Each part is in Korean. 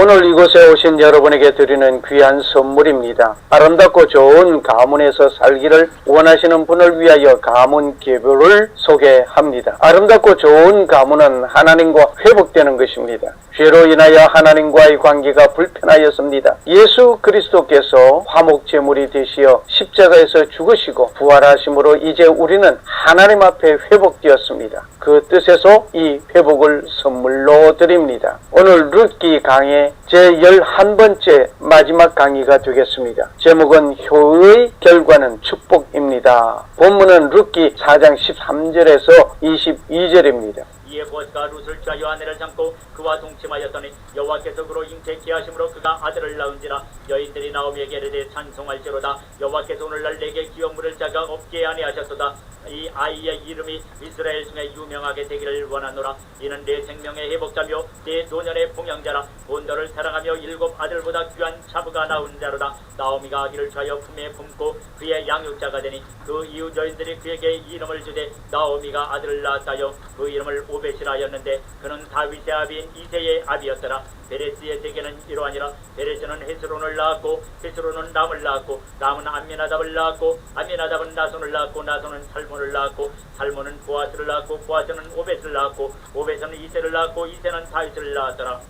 오늘 이곳에 오신 여러분에게 드리는 귀한 선물입니다. 아름답고 좋은 가문에서 살기를 원하시는 분을 위하여 가문 개별을 소개합니다. 아름답고 좋은 가문은 하나님과 회복되는 것입니다. 죄로 인하여 하나님과의 관계가 불편하였습니다. 예수 그리스도께서 화목제물이 되시어 십자가에서 죽으시고 부활하심으로 이제 우리는 하나님 앞에 회복되었습니다. 그 뜻에서 이 회복을 선물로 드립니다. 오늘 룻기 강의 제11번째 마지막 강의가 되겠습니다. 제목은 효의 결과는 축복입니다. 본문은 룻기 4장 13절에서 22절입니다. 이에 보아스가 룻을 취하여 아내를 삼고 그와 동침하였더니 여호와께서 그로 잉태케 하심으로 그가 아들을 낳은지라. 여인들이 나오미에게 이르되 찬송할지로다. 여호와께서 오늘날 내게 기업 물을 자가 없게 아니하셨도다. 이 아이의 이름이 이스라엘 중에 유명하게 되기를 원하노라. 이는 내 생명의 회복자며 내 노년의 봉양자라. 본도를 사랑하며 7 아들보다 귀한 차부가 낳은 자로다. 나오미가 아기를 취하여 품에 품고 그의 양육자가 되니 그 이웃 여인들이 그에게 이름을 주되 나오미가 아들을 낳았다여 그 이름을 오벳이라 하였는데 그는 다윗의 아비인 이새의 아비였더라. 베레스의 세계는 이러하니라. 베레스는 헤스론을 낳았고 헤스론은 람을 낳았고 람은 암미나답을 낳았고 암미나답은 나손을 낳았고 나손은 살몬을 낳았고 살몬은 보아스를 낳았고 보아스는 오벳을 낳았고 오벳은 이새를 낳았고 이새는 다윗을 낳았더라.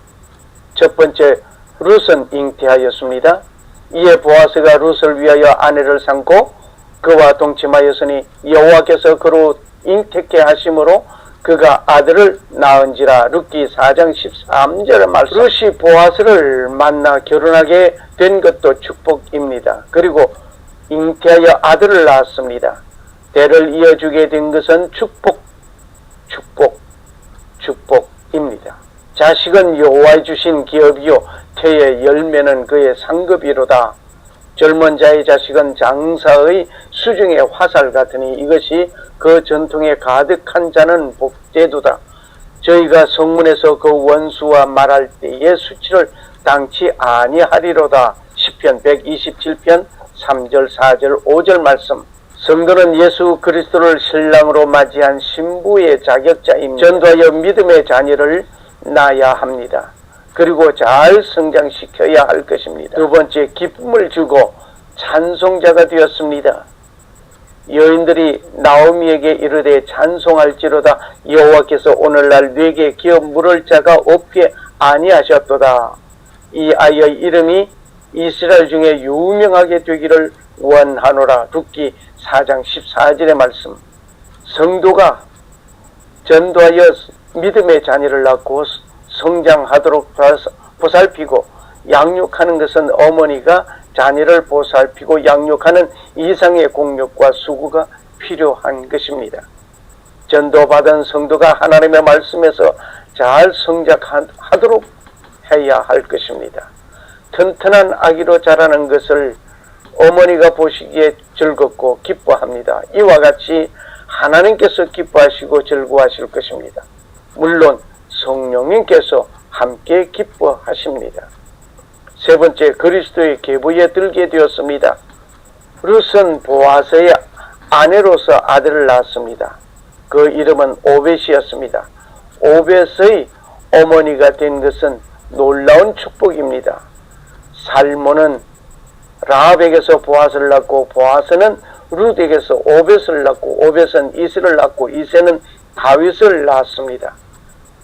첫 번째, 룻은 잉태하였습니다. 이에 보아스가 룻을 위하여 아내를 삼고 그와 동침하였으니 여호와께서 그로 잉태케 하심으로 그가 아들을 낳은지라. 룻기 4장 13절의 말씀. 룻이 보아스를 만나 결혼하게 된 것도 축복입니다. 그리고 잉태하여 아들을 낳았습니다. 대를 이어주게 된 것은 축복입니다. 자식은 여호와의 주신 기업이요 태의 열매는 그의 상급이로다. 젊은 자의 자식은 장사의 수중의 화살 같으니 이것이 그 전통에 가득한 자는 복되도다. 저희가 성문에서 그 원수와 말할 때의 수치를 당치 아니하리로다. 시편 127편 3절 4절 5절 말씀. 성도는 예수 그리스도를 신랑으로 맞이한 신부의 자격자입니다. 전도하여 믿음의 자녀를 낳아야 합니다. 그리고 잘 성장시켜야 할 것입니다. 두 번째, 기쁨을 주고 찬송자가 되었습니다. 여인들이 나오미에게 이르되 찬송할지로다. 여호와께서 오늘날 내게 기업 물을 자가 없게 아니하셨도다. 이 아이의 이름이 이스라엘 중에 유명하게 되기를 원하노라. 룻기 4장 14절의 말씀. 성도가 전도하여 믿음의 자녀를 낳고 성장하도록 보살피고 양육하는 것은 어머니가 자녀를 보살피고 양육하는 이상의 공력과 수고가 필요한 것입니다. 전도받은 성도가 하나님의 말씀에서 잘 성장하도록 해야 할 것입니다. 튼튼한 아기로 자라는 것을 어머니가 보시기에 즐겁고 기뻐합니다. 이와 같이 하나님께서 기뻐하시고 즐거워하실 것입니다. 물론 성령님께서 함께 기뻐하십니다. 세 번째, 그리스도의 계보에 들게 되었습니다. 룻은 보아스의 아내로서 아들을 낳았습니다. 그 이름은 오벳이었습니다. 오벳의 어머니가 된 것은 놀라운 축복입니다. 살몬은 라합에게서 보아스를 낳고 보아스는 룻에게서 오벳을 낳고 오벳은 이새를 낳고 이새는 다윗을 낳았습니다.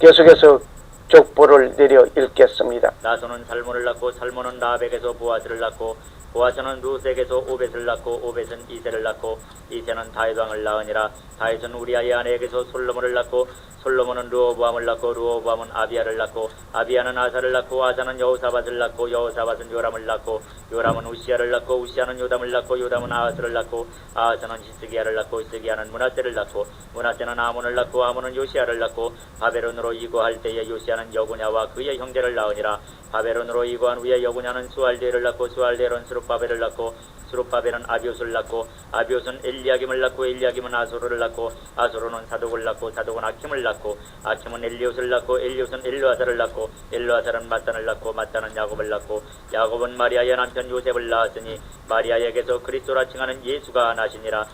계속해서 족보를 내려 읽겠습니다. 나손은 살몬을 낳고 살몬은 라합에게서 보아스를 낳고 보아스는 룻에게서 오벳을 낳고 오벳은 이새를 낳고 이새는 다윗 왕을 낳으니라. 다윗은 우리아의 아내에게서 솔로몬을 낳고 솔로몬은 르호보암을 낳고 르호보암은 아비야를 낳고 아비야는 아사를 낳고 아사는 여호사밧을 낳고 여호사밧은 요람을 낳고 요람은 우시야를 낳고 우시야는 요담을 낳고 요담은 아하스를 낳고 아하스는 히스기야를 낳고 히스기야는 므낫세를 낳고 므낫세는 아몬을 낳고 아몬은 요시야를 낳고 바벨론으로 이고할 때에 요시야는 여구냐와 그의 형제를 낳으니라. 바벨론으로 이고한 후에 여구냐는 수알데를 낳고 수알데는 스룹바벨을 낳고 스룹바벨은 아비옷을 낳고 아비옷은 엘리야김을 낳고 엘리야김은 아소르를 낳고 아소르는 사독을 낳고 사독은 아킴을 낳고 아킴은 엘리옷을 낳고 엘리옷은 엘르아살을 낳고 엘르아살은 마단을 낳고 마단은 야곱을 낳고 야곱은 마리아의 남편 요셉을 낳았으니 마리아에게서 그리스도라 칭하는 예수가 나시니라.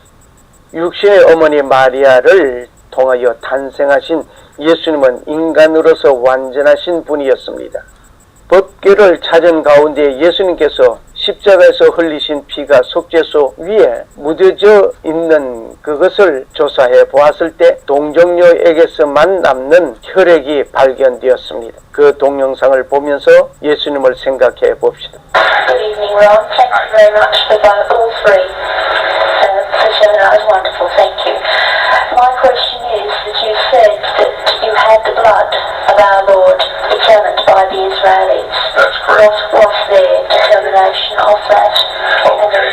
육신의 어머니 마리아를 통하여 탄생하신 예수님은 인간으로서 완전하신 분이었습니다. 법궤를 찾은 가운데 예수님께서 십자가에서 흘리신 피가 속죄소 위에 묻어져 있는 그것을 조사해 보았을 때 동정녀에게서만 남는 혈액이 발견되었습니다. 그 동영상을 보면서 예수님을 생각해 봅시다. Good evening, Ron. Thank you very much for all three for showing that was wonderful. Thank you. My question is that you said that you had the blood of our Lord examined by the Israelis. That's correct. What was their determination of that? Okay.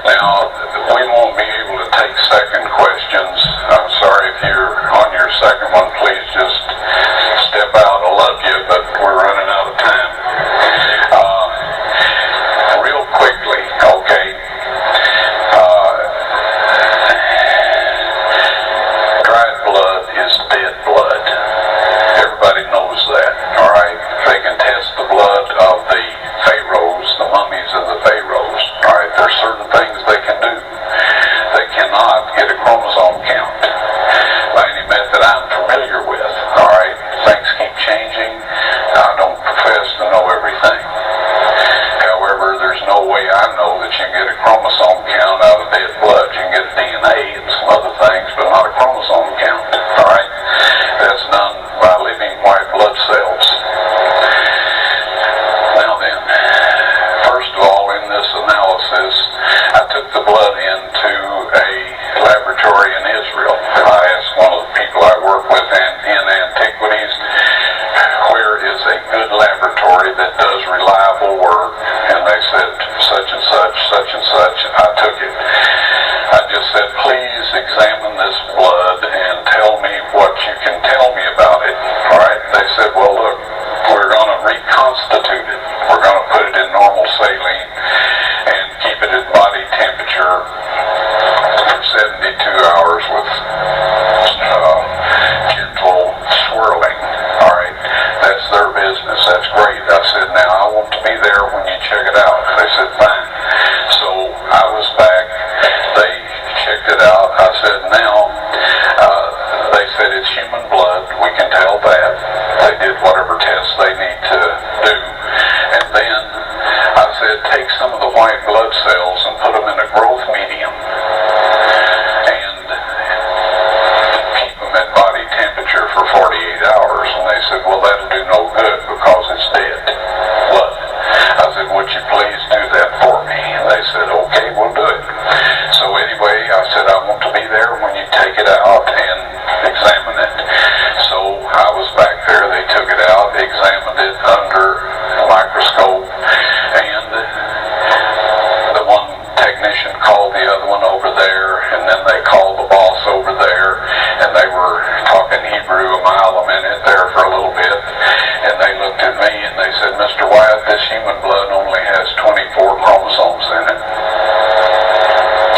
Now, we won't be able to take second questions. I'm sorry if you're on your second one, please just step out. I love you, but we're running out of time. Real quickly, okay. Dried blood is dead blood. Everybody knows that, all right? They can test the blood of the pharaohs, the mummies of the pharaohs, all right? There's certain things they can do. They cannot get a chromosome count by any method I'm familiar with, all right? Things keep changing. I don't profess to know everything. However, there's no way I know that you can get a chromosome count out of dead blood. You can get DNA and some other things, but not a chromosome count, all right? That's done by living white blood cells. Now then, first of all, in this analysis, I took the blood into a laboratory in Israel. I asked one of the people I work with in antiquities, where is a good laboratory that does reliable work? And they said, such and such, such and such. I took it. I just said, please examine this blood and tell me what you can tell me about it. All right? They said, well, look, we're going to reconstitute it. We're going to put it in normal saline and keep it at body temperature for 72 hours with gentle swirling. All right? That's their business. That's great. I said, now I want to be there when you check it out. They said, fine. So I was back. They checked it out. I said, now, they said it's human blood. We can tell that. They did whatever tests they need to do. And then I said, take some of the white blood cells and put them in a growth medium and keep them at body temperature for 48 hours. And they said, well, that'll do no good because it's dead blood. I said, would you please do that for me? And they said, okay, we'll do it. So anyway, I said, I want to be there when you take it out and examine it. So I was back there. They took it out, examined it under a microscope, and the one technician called the other one over there, and then they called the boss over there, and they were talking Hebrew a mile a minute there for a little bit, and they looked at me and they said, Mr. Wyatt, this human blood only has 24 chromosomes in it.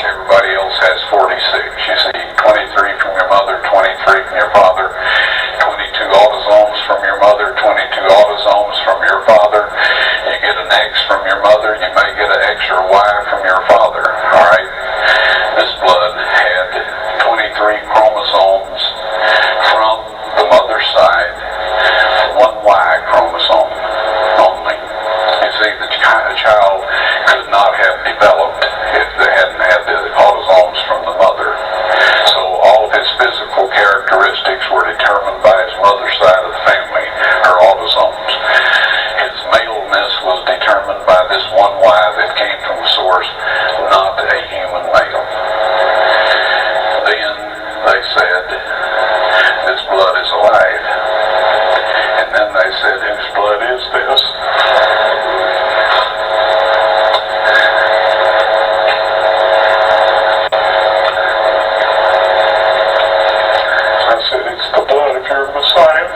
Everybody else has 46. You see, 23 from your mother, 23 from your father, 22 autosomes from your mother, 22 autosomes from your father. You get an X from your mother, you may get an X or Y from your father. All right? This blood had 23 chromosomes from the mother's side, one Y chromosome only. You see, the child could not have developed if they hadn't had the autosomes from the mother. So all of his physical characteristics were determined by his mother's side of the family, her autosomes. His maleness was determined by this one Y that came from the source, not a human male. Then they said, this blood is alive. And then they said, whose blood is this? I said, it's the blood of your Messiah.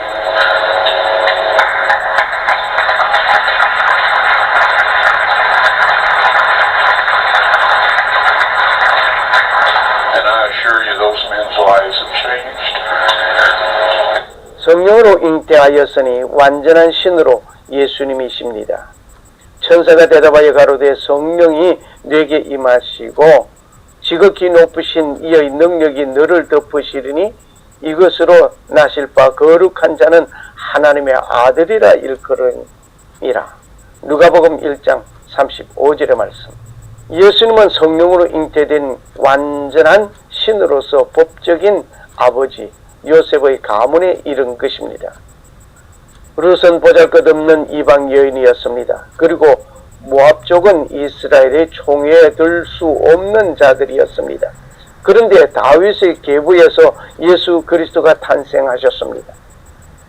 And I assure you, those men's lives have changed. 성령으로 잉태하였으니 완전한 신으로 예수님이십니다. 천사가 대답하여 가로되 성령이 내게 임하시고 지극히 높으신 이의 능력이 너를 덮으시리니 이것으로 나실 바 거룩한 자는 하나님의 아들이라 일컬음이라. 누가복음 1장 35절의 말씀. 예수님은 성령으로 잉태된 완전한 신으로서 법적인 아버지 요셉의 가문에 이른 것입니다. 룻은 보잘것없는 이방 여인이었습니다. 그리고 모압족은 이스라엘의 총회에 들 수 없는 자들이었습니다. 그런데 다윗의 계보에서 예수 그리스도가 탄생하셨습니다.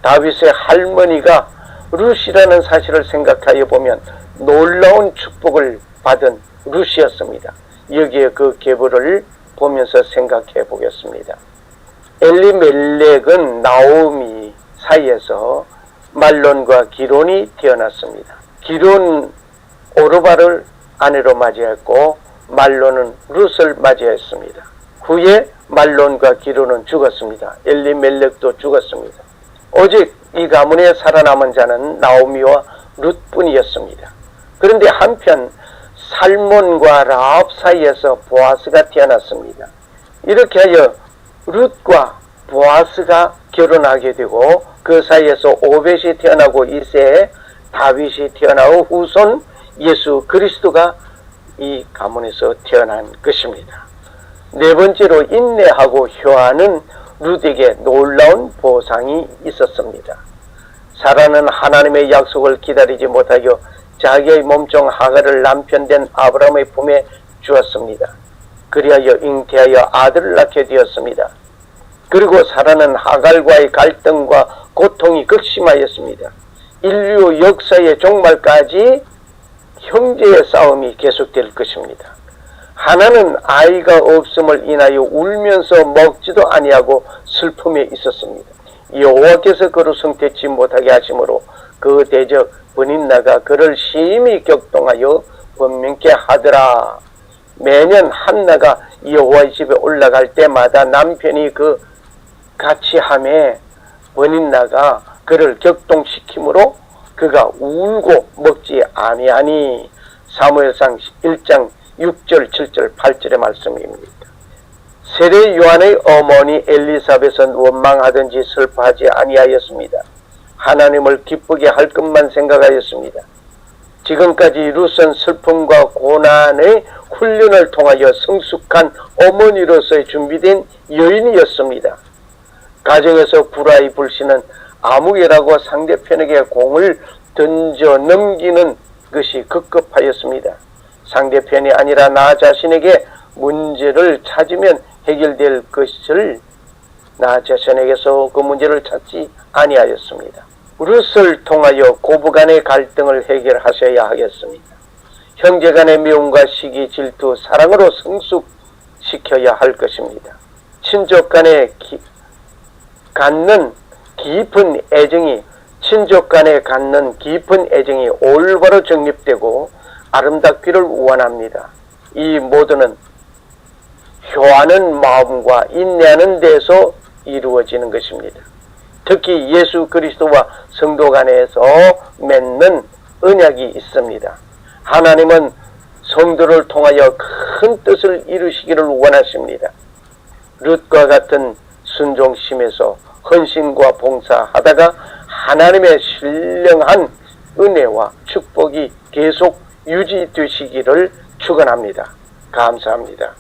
다윗의 할머니가 룻이라는 사실을 생각하여 보면 놀라운 축복을 받은 룻이었습니다. 여기에 그 계보를 보면서 생각해 보겠습니다. 엘리멜렉은 나오미 사이에서 말론과 기론이 태어났습니다. 기론 오르바를 아내로 맞이했고 말론은 룻을 맞이했습니다. 후에 말론과 기론은 죽었습니다. 엘리멜렉도 죽었습니다. 오직 이 가문에 살아남은 자는 나오미와 룻뿐이었습니다. 그런데 한편 살몬과 라합 사이에서 보아스가 태어났습니다. 이렇게 하여 룻과 보아스가 결혼하게 되고 그 사이에서 오벳이 태어나고 이세에 다윗이 태어나고 후손 예수 그리스도가 이 가문에서 태어난 것입니다. 네 번째로 인내하고 효하는 룻에게 놀라운 보상이 있었습니다. 사라는 하나님의 약속을 기다리지 못하여 자기의 몸종 하갈을 남편된 아브라함의 품에 주었습니다. 그리하여 잉태하여 아들을 낳게 되었습니다. 그리고 사라는 하갈과의 갈등과 고통이 극심하였습니다. 인류 역사의 종말까지 형제의 싸움이 계속될 것입니다. 하나는 아이가 없음을 인하여 울면서 먹지도 아니하고 슬픔에 있었습니다. 여호와께서 그를 성태치 못하게 하심으로 그 대적 브닌나가 그를 심히 격동하여 번민케 하더라. 매년 한나가 여호와의 집에 올라갈 때마다 남편이 그 같이 함에 번닌나가 그를 격동시키므로 그가 울고 먹지 아니하니. 사무엘상 1장 6절 7절 8절의 말씀입니다. 세례 요한의 어머니 엘리사벳은 원망하든지 슬퍼하지 아니하였습니다. 하나님을 기쁘게 할 것만 생각하였습니다. 지금까지 룻은 슬픔과 고난의 훈련을 통하여 성숙한 어머니로서의 준비된 여인이었습니다. 가정에서 불화의 불씨는 아무개라고 상대편에게 공을 던져 넘기는 것이 급급하였습니다. 상대편이 아니라 나 자신에게 문제를 찾으면 해결될 것을 나 자신에게서 그 문제를 찾지 아니하였습니다. 룻을 통하여 고부간의 갈등을 해결하셔야 하겠습니다. 형제간의 미움과 시기, 질투, 사랑으로 성숙시켜야 할 것입니다. 친족간에 갖는 깊은 애정이 올바로 정립되고 아름답기를 원합니다. 이 모두는 효하는 마음과 인내하는 데서 이루어지는 것입니다. 특히 예수 그리스도와 성도 간에서 맺는 언약이 있습니다. 하나님은 성도를 통하여 큰 뜻을 이루시기를 원하십니다. 룻과 같은 순종심에서 헌신과 봉사하다가 하나님의 신령한 은혜와 축복이 계속 유지되시기를 축원합니다. 감사합니다.